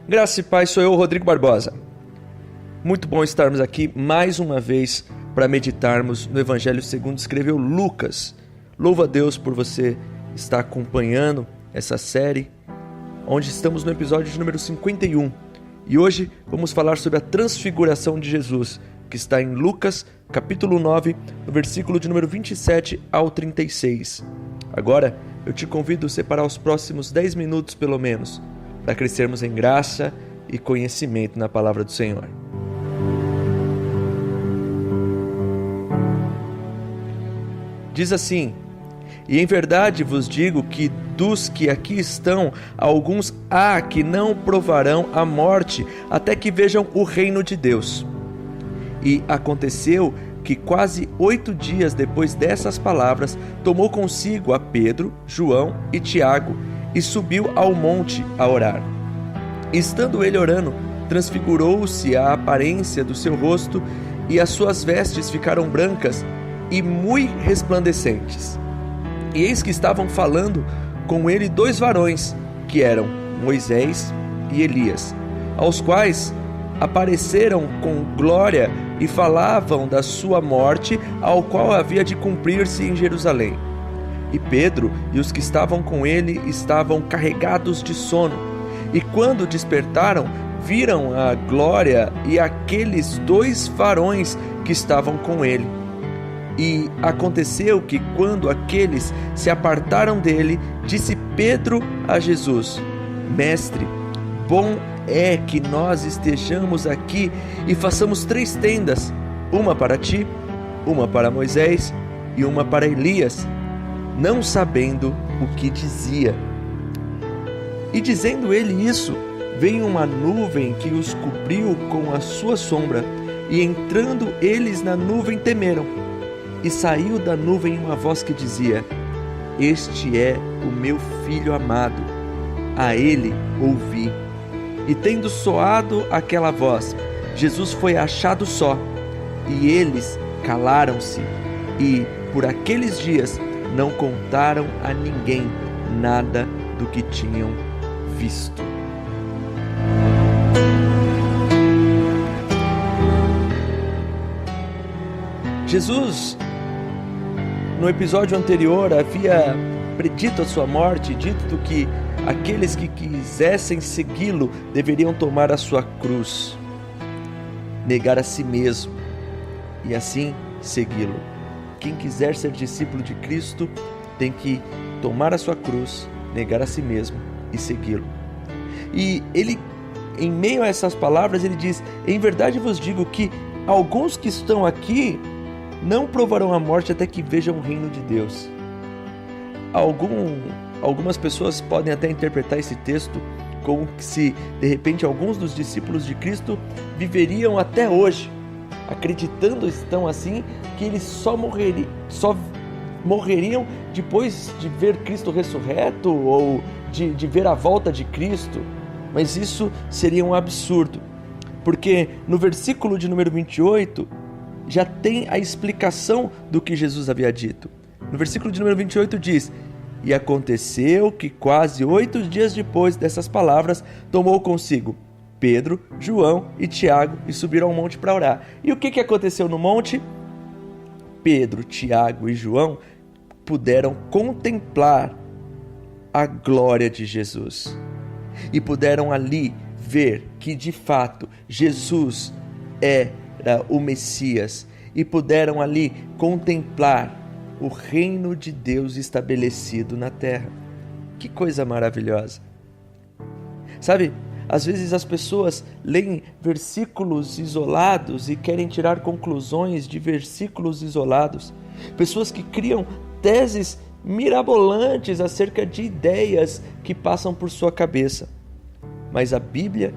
Graça e paz, sou eu, Rodrigo Barbosa. Muito bom estarmos aqui mais uma vez para meditarmos no Evangelho segundo escreveu Lucas. Louvo a Deus por você estar acompanhando essa série, onde estamos no episódio de número 51. E hoje vamos falar sobre a transfiguração de Jesus, que está em Lucas, capítulo 9, no versículo de número 27 ao 36. Agora, eu te convido a separar os próximos 10 minutos, pelo menos, para crescermos em graça e conhecimento na palavra do Senhor. Diz assim: E em verdade vos digo que dos que aqui estão, alguns há que não provarão a morte até que vejam o reino de Deus. E aconteceu que quase 8 dias depois dessas palavras, tomou consigo a Pedro, João e Tiago, e subiu ao monte a orar. Estando ele orando, transfigurou-se a aparência do seu rosto, e as suas vestes ficaram brancas e muito resplandecentes. E eis que estavam falando com ele 2 varões, que eram Moisés e Elias, aos quais apareceram com glória e falavam da sua morte, ao qual havia de cumprir-se em Jerusalém. E Pedro e os que estavam com ele estavam carregados de sono, e quando despertaram, viram a glória e aqueles 2 varões que estavam com ele. E aconteceu que, quando aqueles se apartaram dele, disse Pedro a Jesus: Mestre, bom é que nós estejamos aqui e façamos 3 tendas, uma para ti, uma para Moisés e uma para Elias, não sabendo o que dizia. E dizendo ele isso, veio uma nuvem que os cobriu com a sua sombra, e entrando eles na nuvem temeram. E saiu da nuvem uma voz que dizia: Este é o meu filho amado, a ele ouvi. E tendo soado aquela voz, Jesus foi achado só, e eles calaram-se, e por aqueles dias não contaram a ninguém nada do que tinham visto. Jesus, no episódio anterior, havia predito a sua morte, dito que aqueles que quisessem segui-lo deveriam tomar a sua cruz, negar a si mesmo e assim segui-lo. Quem quiser ser discípulo de Cristo tem que tomar a sua cruz, negar a si mesmo e segui-lo. E ele, em meio a essas palavras, ele diz: Em verdade vos digo que alguns que estão aqui não provarão a morte até que vejam o reino de Deus. Algumas pessoas podem até interpretar esse texto como se, de repente, alguns dos discípulos de Cristo viveriam até hoje, acreditando estão assim que eles só morreriam depois de ver Cristo ressurreto ou de ver a volta de Cristo. Mas isso seria um absurdo, porque no versículo de número 28 já tem a explicação do que Jesus havia dito. No versículo de número 28 diz: E aconteceu que quase 8 dias depois dessas palavras, tomou consigo Pedro, João e Tiago e subiram ao monte para orar. E o que aconteceu no monte? Pedro, Tiago e João puderam contemplar a glória de Jesus. E puderam ali ver que de fato Jesus era o Messias. E puderam ali contemplar o reino de Deus estabelecido na terra. Que coisa maravilhosa! Sabe, às vezes as pessoas leem versículos isolados e querem tirar conclusões de versículos isolados. Pessoas que criam teses mirabolantes acerca de ideias que passam por sua cabeça. Mas a Bíblia,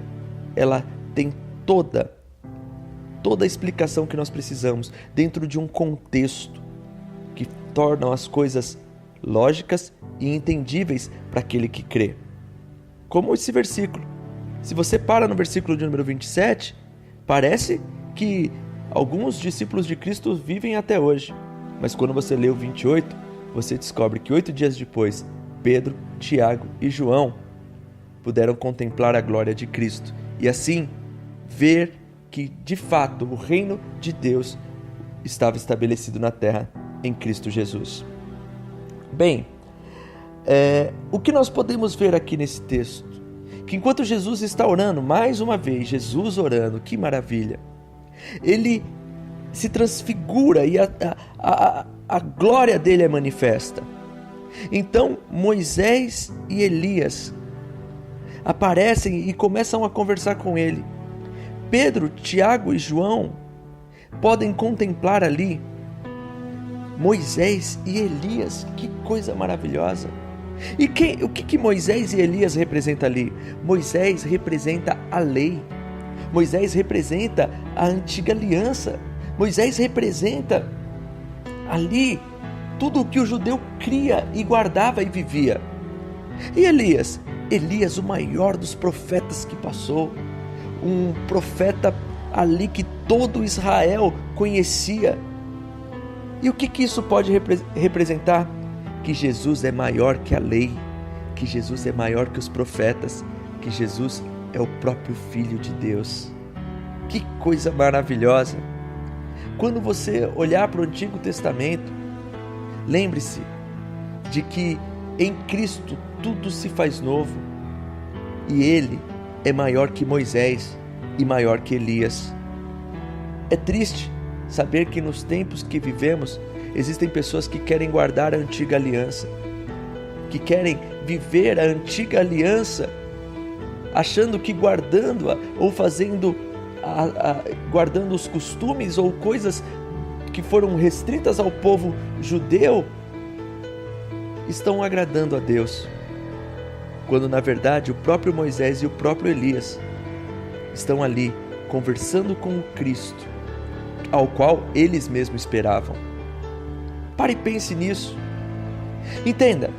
ela tem toda a explicação que nós precisamos dentro de um contexto que tornam as coisas lógicas e entendíveis para aquele que crê. Como esse versículo. Se você para no versículo de número 27, parece que alguns discípulos de Cristo vivem até hoje. Mas quando você lê o 28, você descobre que 8 dias depois, Pedro, Tiago e João puderam contemplar a glória de Cristo e assim ver que, de fato, o reino de Deus estava estabelecido na terra em Cristo Jesus. Bem, o que nós podemos ver aqui nesse texto? Que enquanto Jesus está orando, mais uma vez, Jesus orando, que maravilha, ele se transfigura e a glória dele é manifesta. Então Moisés e Elias aparecem e começam a conversar com ele. Pedro, Tiago e João podem contemplar ali Moisés e Elias. Que coisa maravilhosa! E o que Moisés e Elias representam ali? Moisés representa a lei. Moisés representa a antiga aliança. Moisés representa ali tudo o que o judeu cria e guardava e vivia. E Elias? Elias, o maior dos profetas que passou. Um profeta ali que todo Israel conhecia. E o que isso pode representar? Que Jesus é maior que a lei, que Jesus é maior que os profetas, que Jesus é o próprio Filho de Deus. Que coisa maravilhosa! Quando você olhar para o Antigo Testamento, lembre-se de que em Cristo tudo se faz novo e Ele é maior que Moisés e maior que Elias. É triste saber que nos tempos que vivemos existem pessoas que querem guardar a antiga aliança, que querem viver a antiga aliança, achando que guardando-a ou fazendo guardando os costumes ou coisas que foram restritas ao povo judeu, estão agradando a Deus, quando na verdade o próprio Moisés e o próprio Elias estão ali conversando com o Cristo, ao qual eles mesmos esperavam. Pare e pense nisso. Entenda,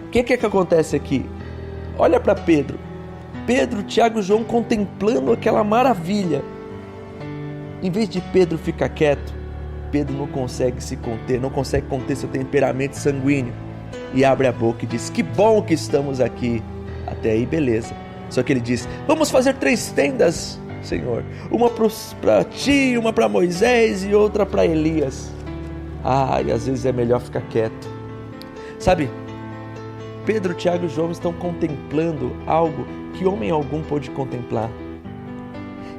o que acontece aqui? Olha para Pedro, Tiago e João contemplando aquela maravilha. Em vez de Pedro ficar quieto, Pedro não consegue se conter, não consegue conter seu temperamento sanguíneo e abre a boca e diz: que bom que estamos aqui. Até aí beleza, só que ele diz: vamos fazer 3 tendas, Senhor, uma para ti, uma para Moisés e outra para Elias. E às vezes é melhor ficar quieto. Sabe, Pedro, Tiago e João estão contemplando algo que homem algum pôde contemplar.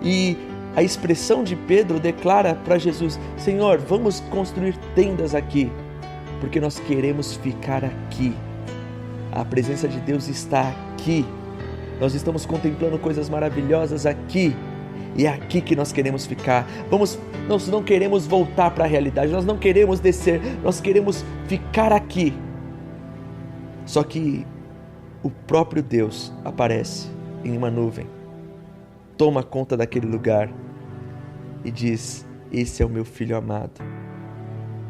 E a expressão de Pedro declara para Jesus: Senhor, vamos construir tendas aqui, porque nós queremos ficar aqui. A presença de Deus está aqui. Nós estamos contemplando coisas maravilhosas aqui. E é aqui que nós queremos ficar. Nós não queremos voltar para a realidade, nós não queremos descer, nós queremos ficar aqui. Só que o próprio Deus aparece em uma nuvem, toma conta daquele lugar e diz: esse é o meu filho amado,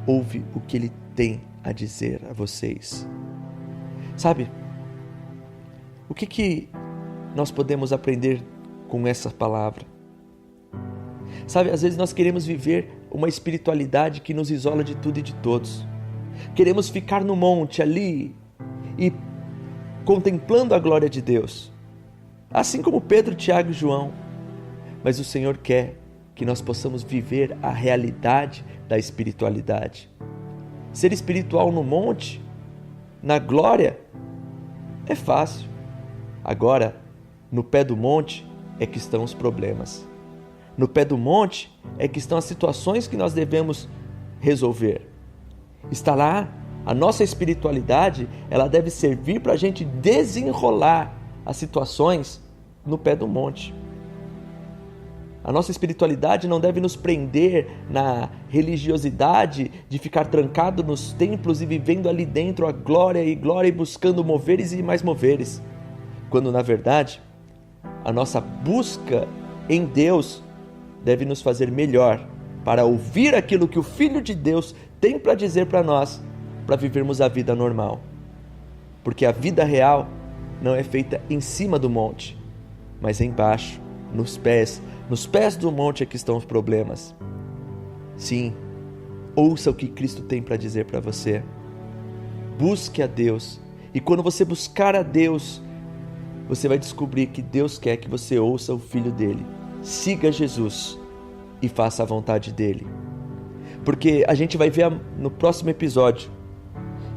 ouve o que ele tem a dizer a vocês. Sabe, o que nós podemos aprender com essa palavra? Sabe, às vezes nós queremos viver uma espiritualidade que nos isola de tudo e de todos. Queremos ficar no monte ali e contemplando a glória de Deus, assim como Pedro, Tiago e João. Mas o Senhor quer que nós possamos viver a realidade da espiritualidade. Ser espiritual no monte, na glória, é fácil. Agora, no pé do monte é que estão os problemas. No pé do monte é que estão as situações que nós devemos resolver. Está lá a nossa espiritualidade, ela deve servir para a gente desenrolar as situações no pé do monte. A nossa espiritualidade não deve nos prender na religiosidade de ficar trancado nos templos e vivendo ali dentro a glória e buscando moveres e mais moveres. Quando na verdade a nossa busca em Deus deve nos fazer melhor para ouvir aquilo que o Filho de Deus tem para dizer para nós, para vivermos a vida normal. Porque a vida real não é feita em cima do monte, mas embaixo, nos pés do monte é que estão os problemas. Sim, ouça o que Cristo tem para dizer para você. Busque a Deus, e quando você buscar a Deus, você vai descobrir que Deus quer que você ouça o Filho dele. Siga Jesus e faça a vontade dele. Porque a gente vai ver no próximo episódio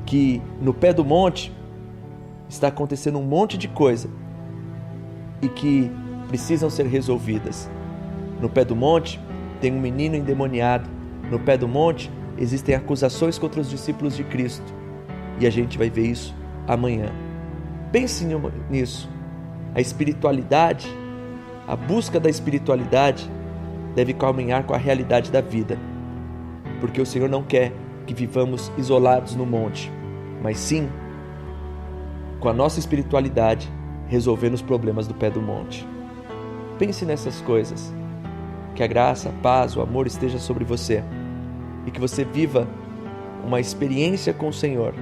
que no pé do monte está acontecendo um monte de coisa e que precisam ser resolvidas. No pé do monte tem um menino endemoniado. No pé do monte existem acusações contra os discípulos de Cristo. E a gente vai ver isso amanhã. Pense nisso. A espiritualidade, a busca da espiritualidade deve caminhar com a realidade da vida. Porque o Senhor não quer que vivamos isolados no monte, mas sim com a nossa espiritualidade resolvendo os problemas do pé do monte. Pense nessas coisas. Que a graça, a paz, o amor esteja sobre você e que você viva uma experiência com o Senhor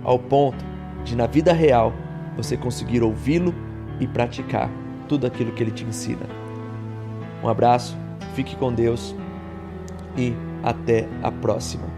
ao ponto de, na vida real, você conseguir ouvi-lo e praticar tudo aquilo que ele te ensina. Um abraço, fique com Deus e até a próxima.